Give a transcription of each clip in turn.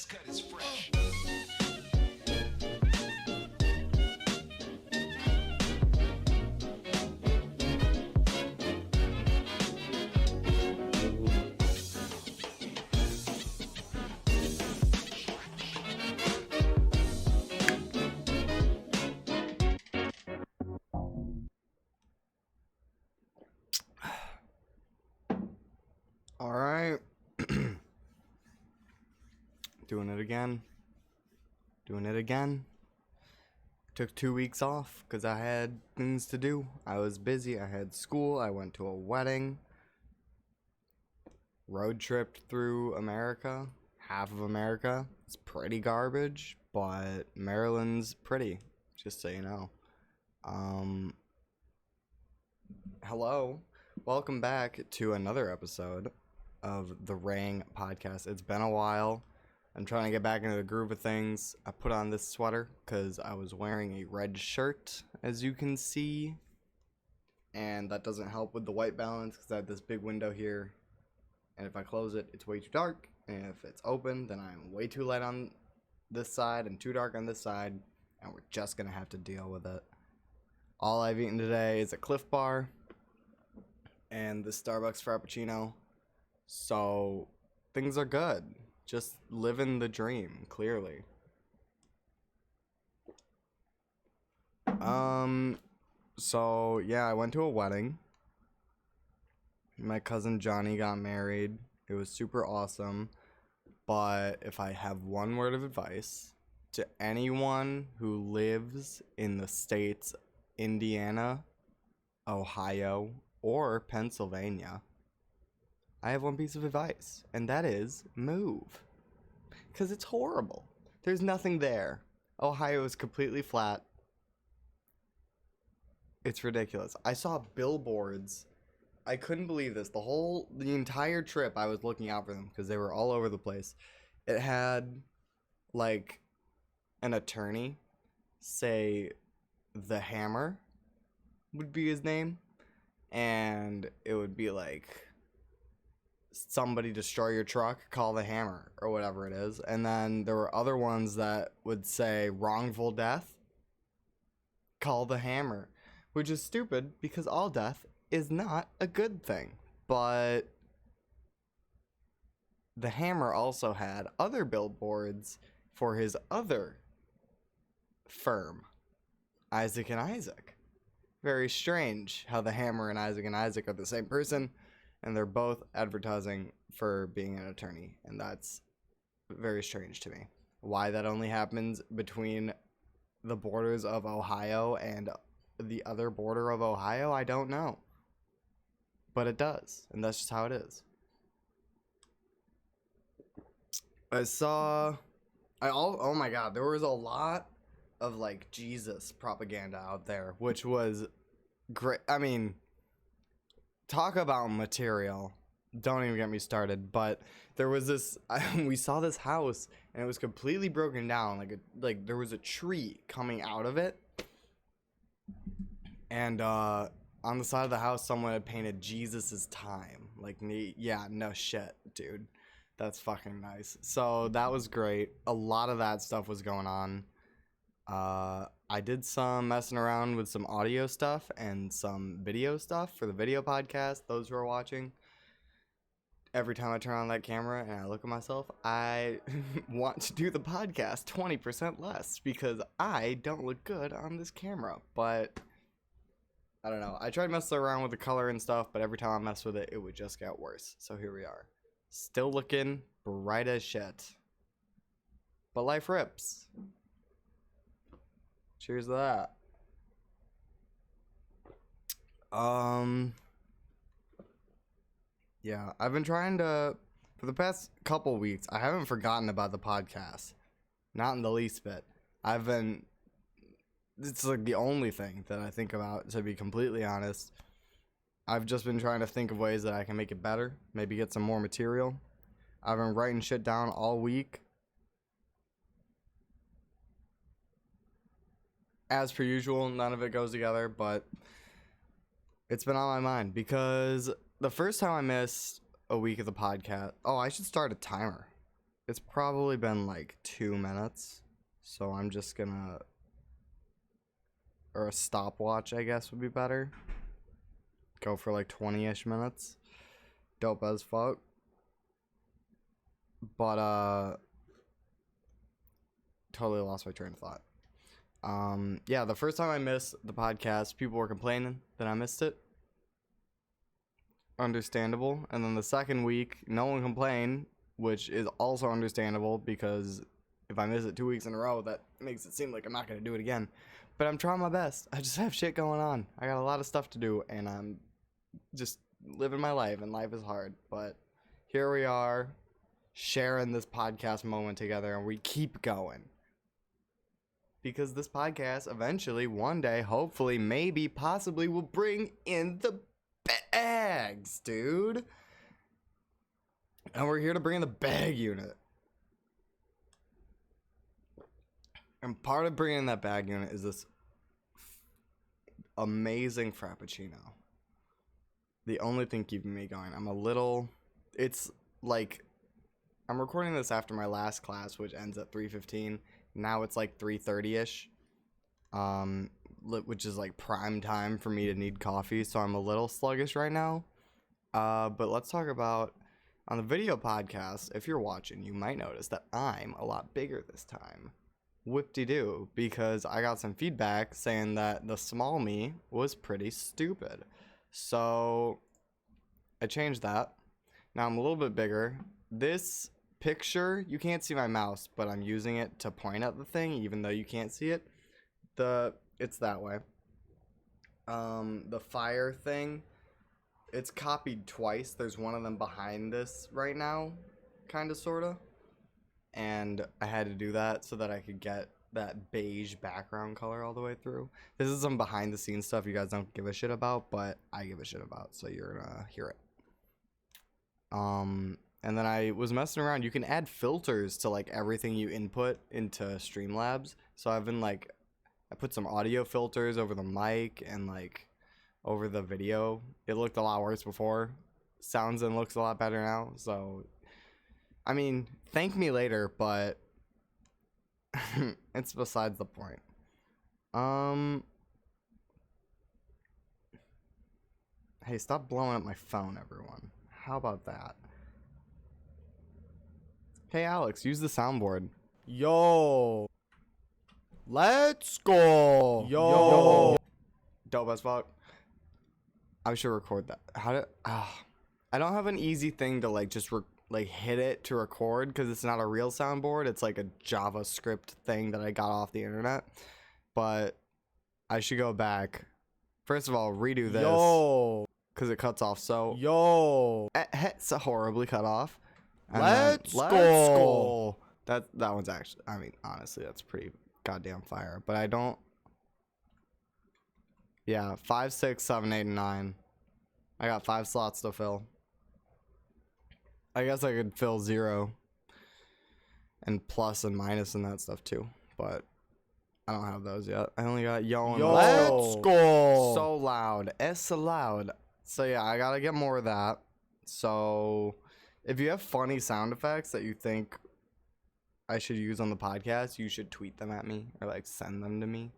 best cut is fresh. All right. Doing it again. Took 2 weeks off because I had things to do. I was busy. I had school. I went to a wedding. Road tripped through America. Half of America. It's pretty garbage, but Maryland's pretty, just so you know. Hello. Welcome back to another episode of the Reng Podcast. It's been a while. I'm trying to get back into the groove of things. I put on this sweater because I was wearing a red shirt, as you can see. And that doesn't help with the white balance because I have this big window here. And if I close it, it's way too dark. And if it's open, then I'm way too light on this side and too dark on this side. And we're just going to have to deal with it. All I've eaten today is a Cliff Bar and the Starbucks Frappuccino. So things are good. Just living the dream, clearly. So yeah, I went to a wedding. My cousin Johnny got married. It was super awesome. But if I have one word of advice to anyone who lives in the states Indiana, Ohio, or Pennsylvania, I have one piece of advice, and that is move. Because it's horrible. There's nothing there. Ohio is completely flat. It's ridiculous. I saw billboards. I couldn't believe this. The entire trip, I was looking out for them because they were all over the place. It had, like, an attorney say the Hammer would be his name. And it would be like, somebody destroy your truck, call the Hammer, or whatever it is. And then there were other ones that would say wrongful death, call the Hammer, which is stupid because all death is not a good thing. But the Hammer also had other billboards for his other firm, Isaac and Isaac. Very strange how the Hammer and Isaac are the same person, and they're both advertising for being an attorney, and that's very strange to me. Why that only happens between the borders of Ohio and the other border of Ohio, I don't know. But it does, and that's just how it is. Oh my god, there was a lot of, like, Jesus propaganda out there, which was great. I mean, talk about material. Don't even get me started. But there was this, we saw this house, and it was completely broken down. Like there was a tree coming out of it. And on the side of the house, someone had painted Jesus's time. Like, yeah, no shit, dude. That's fucking nice. So that was great. A lot of that stuff was going on. I did some messing around with some audio stuff and some video stuff for the video podcast. Those who are watching, every time I turn on that camera and I look at myself, I want to do the podcast 20% less because I don't look good on this camera. But I don't know. I tried messing around with the color and stuff, but every time I mess with it, it would just get worse. So here we are. Still looking bright as shit. But life rips. Cheers to that. Yeah, I've been trying to, for the past couple weeks, I haven't forgotten about the podcast. Not in the least bit. It's like the only thing that I think about, to be completely honest. I've just been trying to think of ways that I can make it better, maybe get some more material. I've been writing shit down all week. As per usual, none of it goes together, but it's been on my mind because the first time I missed a week of the podcast, I should start a timer. It's probably been like 2 minutes. So I'm just gonna, or a stopwatch, I guess, would be better. Go for like 20-ish minutes. Dope as fuck. But, totally lost my train of thought. Yeah, the first time I missed the podcast, people were complaining that I missed it. Understandable. And then the second week, no one complained, which is also understandable because if I miss it 2 weeks in a row, that makes it seem like I'm not going to do it again. But I'm trying my best. I just have shit going on. I got a lot of stuff to do, and I'm just living my life, and life is hard. But here we are, sharing this podcast moment together, and we keep going. Because this podcast eventually, one day, hopefully, maybe, possibly, will bring in the bags, dude. And we're here to bring in the bag unit. And part of bringing in that bag unit is this amazing Frappuccino. The only thing keeping me going. It's like, I'm recording this after my last class, which ends at 3:15. Now it's like 3:30-ish, which is like prime time for me to need coffee. So I'm a little sluggish right now. But let's talk about, on the video podcast, if you're watching, you might notice that I'm a lot bigger this time. Whoop-de-doo, because I got some feedback saying that the small me was pretty stupid. So I changed that. Now I'm a little bit bigger. This picture, you can't see my mouse, but I'm using it to point at the thing, even though you can't see it. It's that way. The fire thing, it's copied twice. There's one of them behind this right now, kind of, sort of. And I had to do that so that I could get that beige background color all the way through. This is some behind the scenes stuff you guys don't give a shit about, but I give a shit about, so you're gonna hear it. And then I was messing around. You can add filters to like everything you input into Streamlabs. So I've been like, I put some audio filters over the mic and like over the video. It looked a lot worse before. Sounds and looks a lot better now. So, I mean, thank me later, but it's besides the point. Hey, stop blowing up my phone, everyone. How about that? Hey, Alex, use the soundboard. Yo. Let's go. Yo. Dope as fuck. I should record that. I don't have an easy thing to like just hit it to record because it's not a real soundboard. It's like a JavaScript thing that I got off the internet. But I should go back. First of all, redo this. Yo. Because it cuts off so. Yo. It's horribly cut off. Let's go. That one's actually, I mean, honestly, that's pretty goddamn fire. But I don't. Yeah, 5, 6, 7, 8, and 9. I got 5 slots to fill. I guess I could fill 0 and plus and minus and that stuff too, but I don't have those yet. I only got yo and let's go. So loud. It's so loud. So yeah, I gotta get more of that. So if you have funny sound effects that you think I should use on the podcast, you should tweet them at me or like send them to me.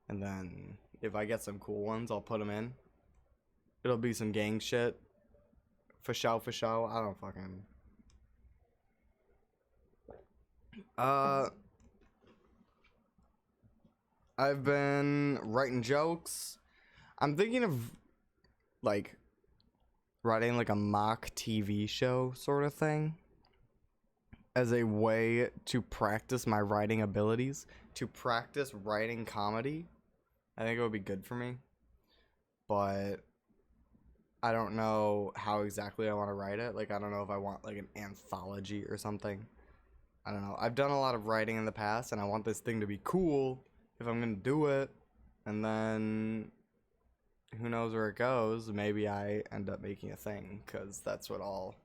And then if I get some cool ones, I'll put them in. It'll be some gang shit. For show. I don't fucking. I've been writing jokes. I'm thinking of like writing like a mock TV show sort of thing as a way to practice my writing abilities, to practice writing comedy. I think it would be good for me. But I don't know how exactly I want to write it. Like, I don't know if I want, like, an anthology or something. I don't know. I've done a lot of writing in the past, and I want this thing to be cool if I'm going to do it. And then, who knows where it goes. Maybe I end up making a thing, because that's what all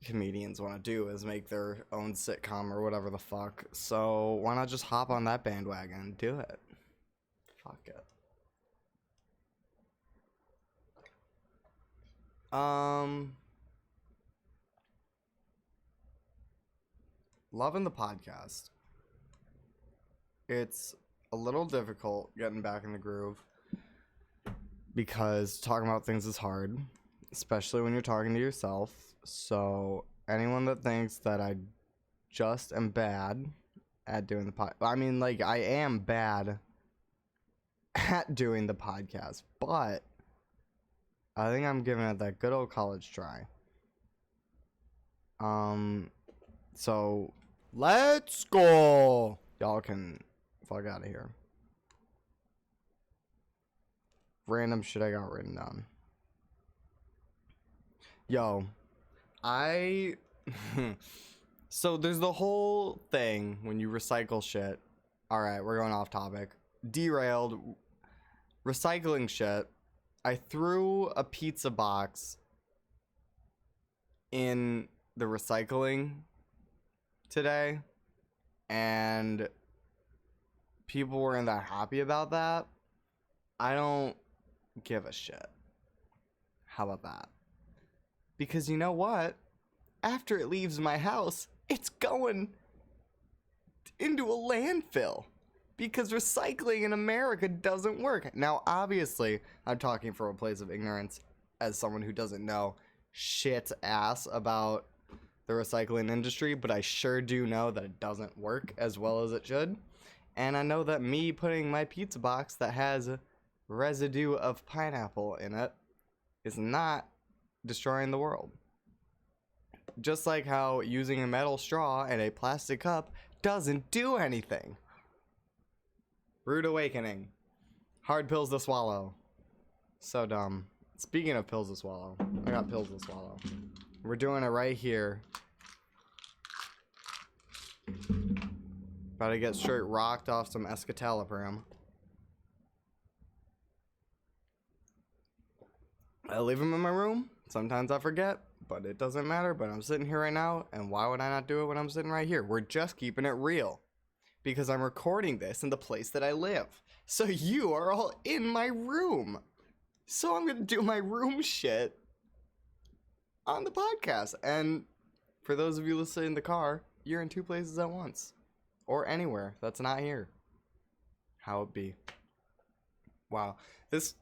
comedians want to do, is make their own sitcom or whatever the fuck. So, why not just hop on that bandwagon and do it? Fuck it. loving the podcast. It's a little difficult getting back in the groove because talking about things is hard, especially when you're talking to yourself. So anyone that thinks that I just am bad at doing the I mean, like, I am bad at doing the podcast, but I think I'm giving it that good old college try. So Let's go. y'all can fuck out of here. Random shit I got written down. Yo, so there's the whole thing when you recycle shit. Alright, we're going off topic. Derailed. Recycling shit. I threw a pizza box in the recycling today, and people weren't that happy about that. I don't give a shit. How about that? Because you know what? After it leaves my house, it's going into a landfill. Because recycling in America doesn't work. Now, obviously, I'm talking from a place of ignorance as someone who doesn't know shit ass about the recycling industry, but I sure do know that it doesn't work as well as it should. And I know that me putting my pizza box that has residue of pineapple in it is not destroying the world. Just like how using a metal straw and a plastic cup doesn't do anything. Rude awakening. Hard pills to swallow. So dumb. Speaking of pills to swallow, I got pills to swallow. We're doing it right here. About to get straight rocked off some escitalopram. I leave them in my room. Sometimes I forget, but it doesn't matter. But I'm sitting here right now, and why would I not do it when I'm sitting right here? We're just keeping it real. Because I'm recording this in the place that I live. So you are all in my room. So I'm going to do my room shit on the podcast. And for those of you listening in the car, you're in two places at once. Or anywhere that's not here. How it be. Wow. This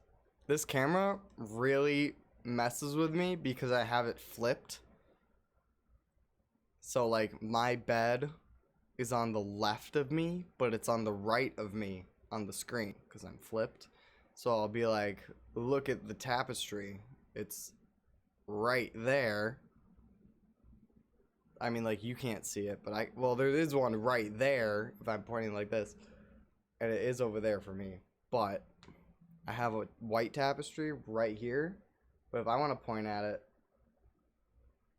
camera really messes with me because I have it flipped. So like my bed is on the left of me, but it's on the right of me on the screen because I'm flipped. So I'll be like, look at the tapestry. It's right there. I mean, like, you can't see it, but well, there is one right there if I'm pointing like this. And it is over there for me. But I have a white tapestry right here. But if I want to point at it,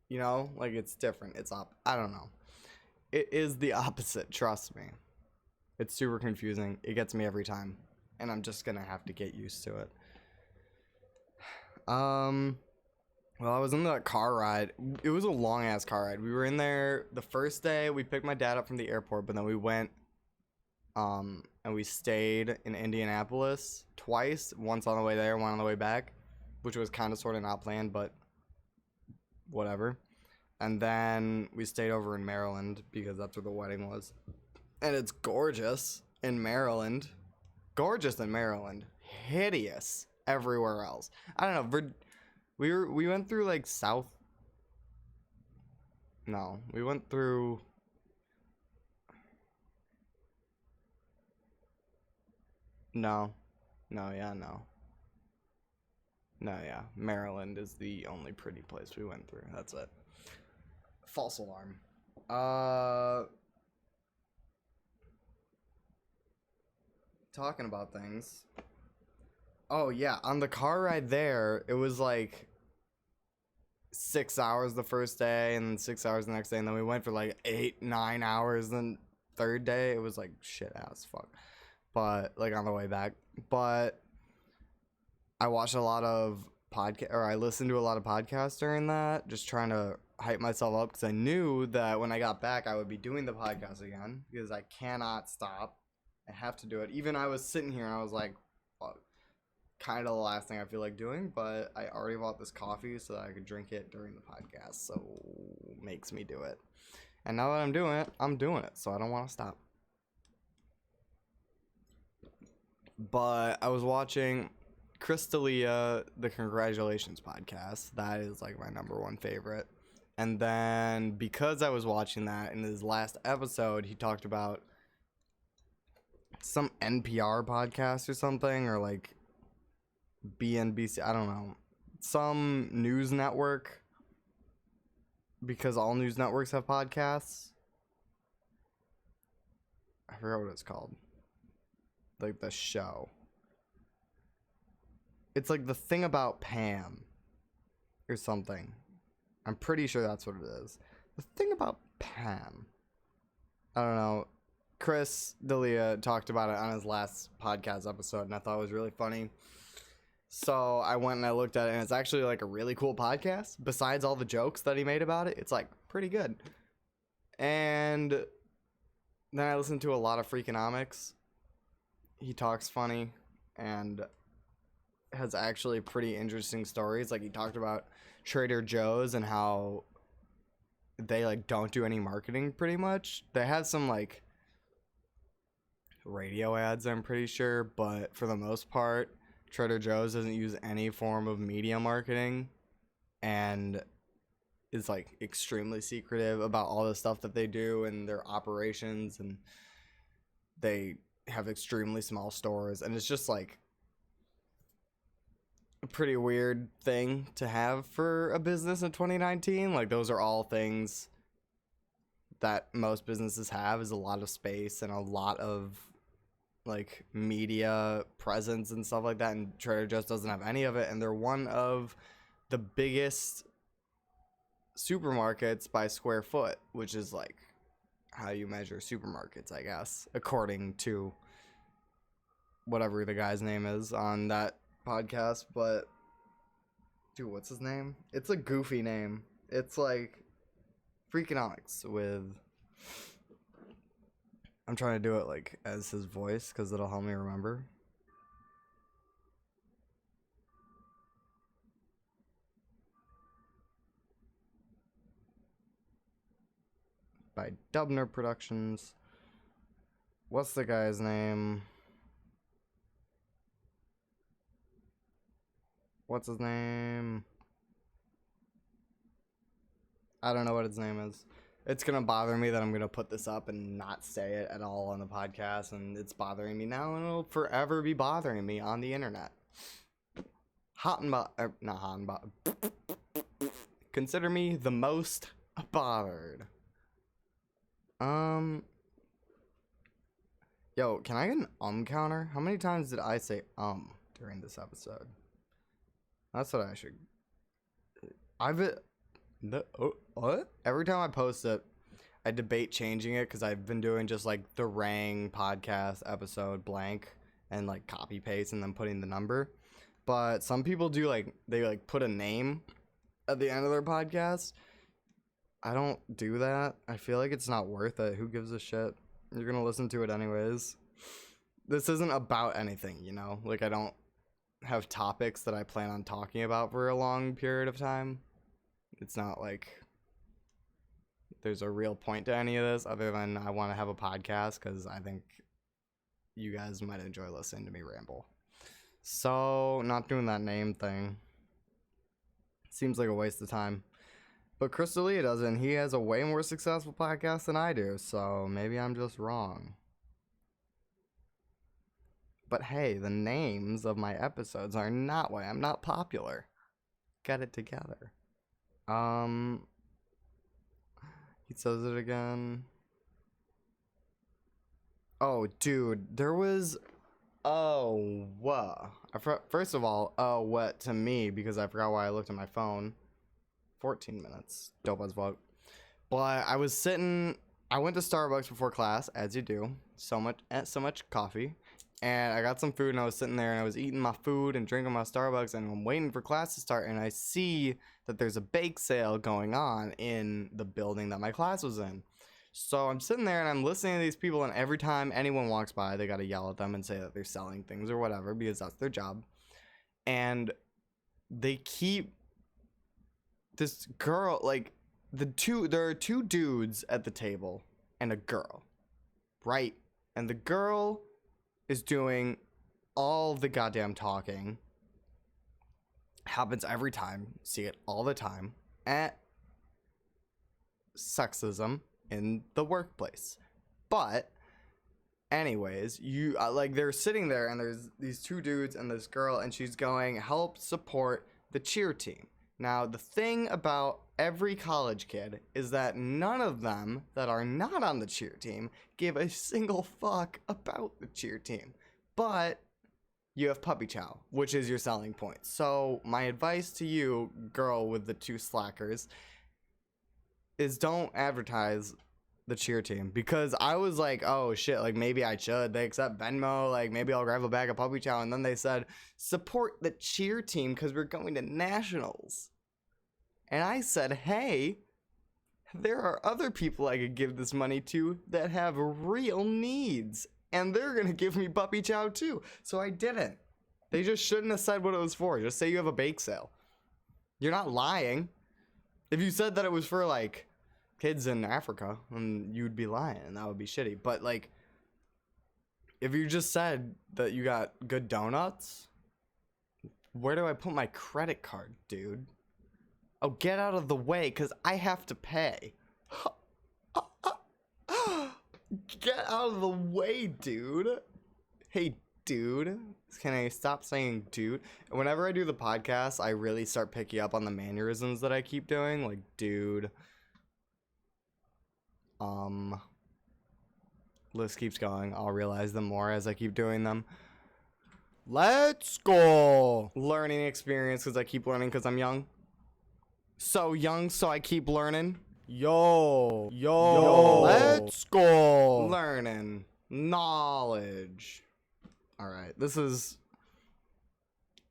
you know, like, it's different. It's up. I don't know. It is the opposite, trust me. It's super confusing. It gets me every time. And I'm just gonna have to get used to it. Well, I was in that car ride. It was a long-ass car ride. We were in there the first day. We picked my dad up from the airport, but then we went, and we stayed in Indianapolis twice. Once on the way there, one on the way back. Which was kind of sort of not planned, but whatever. And then we stayed over in Maryland because that's where the wedding was. And it's gorgeous in Maryland. Gorgeous in Maryland. Hideous everywhere else. I don't know. We went through like South. No, we went through. No. No, yeah. Maryland is the only pretty place we went through. That's it. False alarm. Talking about things. Oh, yeah. On the car ride there, it was like 6 hours the first day and then 6 hours the next day. And then we went for like 8-9 hours. Then third day, it was like shit ass fuck. But like on the way back. But I watched a lot of I listened to a lot of podcasts during that, just trying to hype myself up because I knew that when I got back, I would be doing the podcast again because I cannot stop. I have to do it. Even I was sitting here and I was like, well, kind of the last thing I feel like doing, but I already bought this coffee so that I could drink it during the podcast, so makes me do it. And now that I'm doing it. So I don't want to stop. But I was watching Chris D'Elia, the Congratulations podcast. That is like my number one favorite. And then because I was watching that, in his last episode, he talked about some NPR podcast or something, or like BNBC, I don't know, some news network, because all news networks have podcasts. I forgot what it's called. Like the show. It's like the thing about Pam or something. I'm pretty sure that's what it is. The thing about Pam. I don't know. Chris D'Elia talked about it on his last podcast episode, and I thought it was really funny. So I went and I looked at it, and it's actually like a really cool podcast. Besides all the jokes that he made about it, it's like pretty good. And then I listened to a lot of Freakonomics. He talks funny and has actually pretty interesting stories. Like he talked about Trader Joe's and how they like don't do any marketing pretty much. They have some like radio ads, I'm pretty sure, but for the most part, Trader Joe's doesn't use any form of media marketing and is like extremely secretive about all the stuff that they do and their operations, and they have extremely small stores, and it's just like a pretty weird thing to have for a business in 2019. Like those are all things that most businesses have, is a lot of space and a lot of like media presence and stuff like that, and Trader Joe's doesn't have any of it, and they're one of the biggest supermarkets by square foot, which is like how you measure supermarkets, I guess, according to whatever the guy's name is on that podcast. But dude, what's his name? It's a goofy name. It's like Freakonomics with, I'm trying to do it like as his voice because it'll help me remember. By Dubner Productions. What's the guy's name? What's his name? I don't know what his name is. It's going to bother me that I'm going to put this up and not say it at all on the podcast, and it's bothering me now, and it'll forever be bothering me on the internet. Not Hottenbot. Consider me the most bothered. Yo, can I get an counter? How many times did I say during this episode? That's what I should. What? Every time I post it, I debate changing it because I've been doing just like the Reng Podcast episode blank and like copy paste and then putting the number. But some people do like, they like put a name at the end of their podcast. I don't do that. I feel like it's not worth it. Who gives a shit? You're gonna listen to it anyways. This isn't about anything, you know? Like, I don't have topics that I plan on talking about for a long period of time. It's not like there's a real point to any of this other than I want to have a podcast because I think you guys might enjoy listening to me ramble. So, not doing that name thing. Seems like a waste of time. But Chris D'Elia doesn't. He has a way more successful podcast than I do, so maybe I'm just wrong. But hey, the names of my episodes are not why I'm not popular. Get it together. He says it again. Oh, dude, there was... Oh, what? First of all, what to me, because I forgot why I looked at my phone. 14 minutes. Dope as fuck. But I was sitting... I went to Starbucks before class, as you do. So much coffee. And I got some food, and I was sitting there, and I was eating my food and drinking my Starbucks, and I'm waiting for class to start, and I see that there's a bake sale going on in the building that my class was in. So I'm sitting there, and I'm listening to these people, and every time anyone walks by, they gotta yell at them and say that they're selling things or whatever, because that's their job. And they keep... This girl, like, there are two dudes at the table and a girl, right? And the girl is doing all the goddamn talking. Happens every time. See it all the time. At sexism in the workplace. But anyways, you like they're sitting there and there's these two dudes and this girl and she's going help support the cheer team. Now, the thing about every college kid is that none of them that are not on the cheer team give a single fuck about the cheer team. But you have puppy chow, which is your selling point. So my advice to you, girl with the two slackers, is don't advertise the cheer team. Because I was like, oh shit, like maybe I should. They accept Venmo, like maybe I'll grab a bag of puppy chow. And then they said, support the cheer team because we're going to nationals. And I said, hey, there are other people I could give this money to that have real needs. And they're going to give me puppy chow too. So I didn't. They just shouldn't have said what it was for. Just say you have a bake sale. You're not lying. If you said that it was for like kids in Africa, then you'd be lying and that would be shitty. But like, if you just said that you got good donuts, where do I put my credit card, dude? Oh, get out of the way, because I have to pay. Get out of the way, dude. Hey, dude. Can I stop saying dude? Whenever I do the podcast, I really start picking up on the mannerisms that I keep doing. Like, dude. List keeps going. I'll realize them more as I keep doing them. Let's go. Learning experience, because I keep learning because I'm young. So young, so I keep learning. Yo. Let's go. Learning. Knowledge. Alright,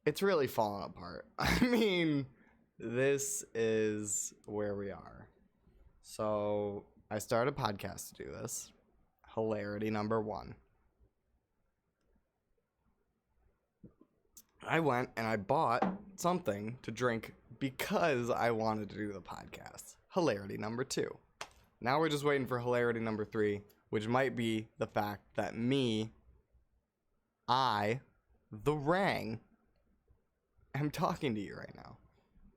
it's really falling apart. I mean, this is where we are. So, I started a podcast to do this. Hilarity number 1. I went and I bought something to drink because I wanted to do the podcast. Hilarity number 2. Now we're just waiting for hilarity number 3, which might be the fact that the Reng, am talking to you right now.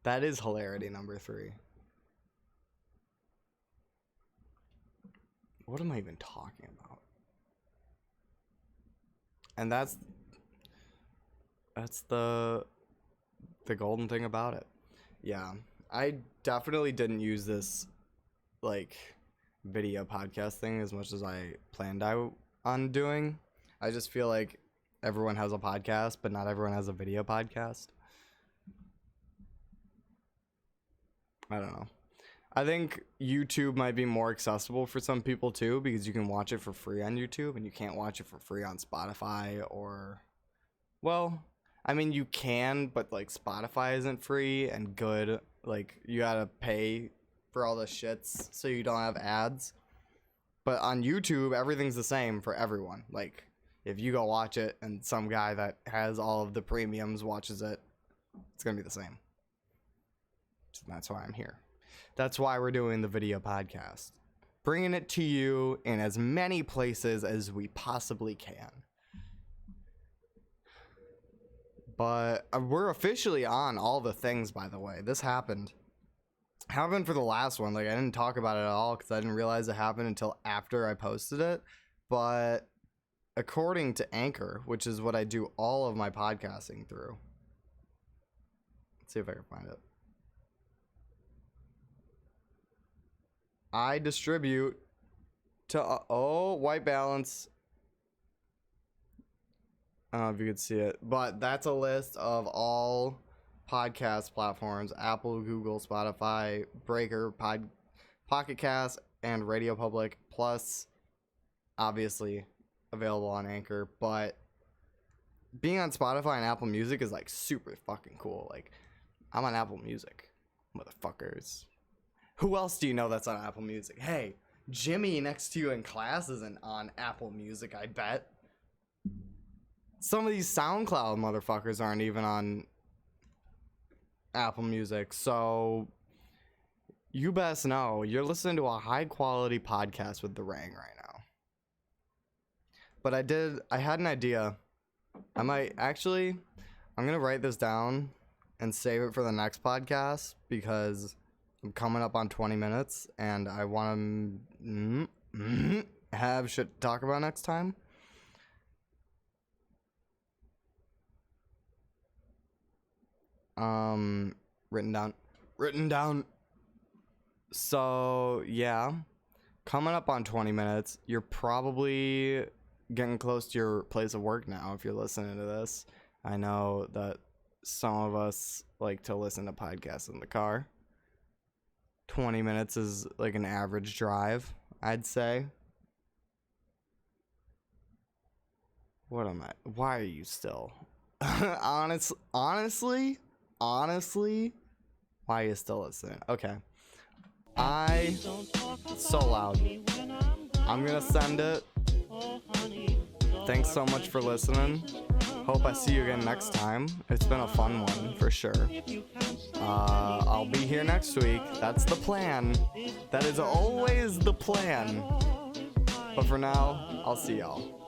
That is hilarity number 3. What am I even talking about? And that's the golden thing about it. Yeah, I definitely didn't use this like video podcast thing as much as I planned on doing. I just feel like everyone has a podcast, but not everyone has a video podcast. I don't know. I think YouTube might be more accessible for some people too, because you can watch it for free on YouTube and you can't watch it for free on Spotify or, well, I mean, you can, but like Spotify isn't free and good. Like, you gotta pay for all the shits so you don't have ads. But on YouTube, everything's the same for everyone. Like, if you go watch it and some guy that has all of the premiums watches it, it's gonna be the same. So that's why I'm here. That's why we're doing the video podcast. Bringing it to you in as many places as we possibly can. But we're officially on all the things, by the way. This happened for the last one. Like, I didn't talk about it at all because I didn't realize it happened until after I posted it. But according to Anchor, which is what I do all of my podcasting through. Let's see if I can find it. I distribute to, white balance. I don't know if you could see it, but that's a list of all podcast platforms: Apple, Google, Spotify, Breaker, Pocket Cast, and Radio Public, plus obviously available on Anchor. But being on Spotify and Apple Music is like super fucking cool. Like, I'm on Apple Music, motherfuckers. Who else do you know that's on Apple Music? Hey, Jimmy next to you in class isn't on Apple Music, I bet. Some of these SoundCloud motherfuckers aren't even on Apple Music. So you best know you're listening to a high quality podcast with the Reng right now. But I had an idea. I'm gonna write this down and save it for the next podcast because I'm coming up on 20 minutes and I want to have shit to talk about next time. Written down. So yeah, coming up on 20 minutes. You're probably getting close to your place of work now if you're listening to this. I know that some of us like to listen to podcasts in the car. 20 minutes is like an average drive, I'd say. Why are you still? Honestly, why are you still listening? Okay. It's so loud. I'm gonna send it. Thanks so much for listening. Hope I see you again next time. It's been a fun one for sure. I'll be here next week. That's the plan. That is always the plan. But for now, I'll see y'all.